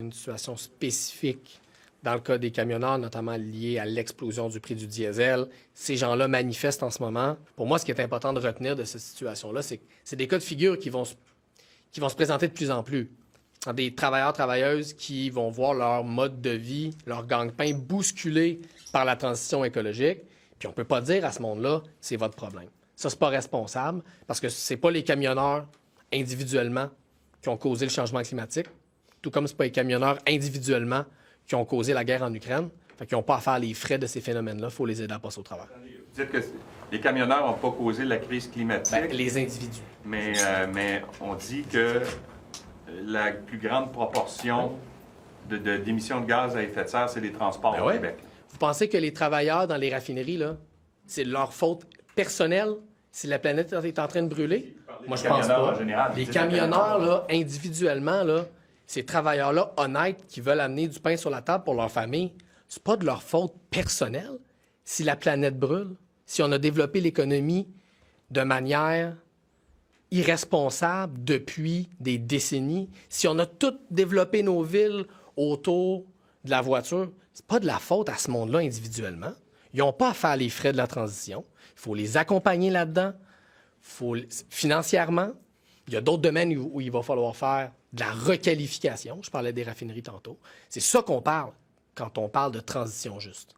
Une situation spécifique dans le cas des camionneurs, notamment liée à l'explosion du prix du diesel. Ces gens-là manifestent en ce moment. Pour moi, ce qui est important de retenir de cette situation-là, c'est que c'est des cas de figure qui vont se présenter de plus en plus. Des travailleurs, travailleuses qui vont voir leur mode de vie, leur gagne-pain bousculé par la transition écologique. Puis on ne peut pas dire à ce monde-là, c'est votre problème. Ça, c'est pas responsable parce que c'est pas les camionneurs individuellement qui ont causé le changement climatique, tout comme c'est pas les camionneurs individuellement qui ont causé la guerre en Ukraine. Fait qu'ils n'ont pas à faire les frais de ces phénomènes-là. Il faut les aider à passer au travers. Vous dites que les camionneurs n'ont pas causé la crise climatique. Ben, les individus. Mais on dit que la plus grande proportion d'émissions de gaz à effet de serre, c'est les transports Ben au ouais. Québec. Vous pensez que les travailleurs dans les raffineries, là, c'est leur faute personnelle si la planète est en train de brûler? Moi, je pense camionneurs pas. en général. Les camionneurs, là, individuellement, là, ces travailleurs-là honnêtes qui veulent amener du pain sur la table pour leur famille, c'est pas de leur faute personnelle si la planète brûle, si on a développé l'économie de manière irresponsable depuis des décennies, si on a tout développé nos villes autour de la voiture, c'est pas de la faute à ce monde-là individuellement. Ils n'ont pas à faire les frais de la transition. Il faut les accompagner là-dedans. Financièrement, il y a d'autres domaines où il va falloir faire de la requalification. Je parlais des raffineries tantôt. C'est ça qu'on parle quand on parle de transition juste.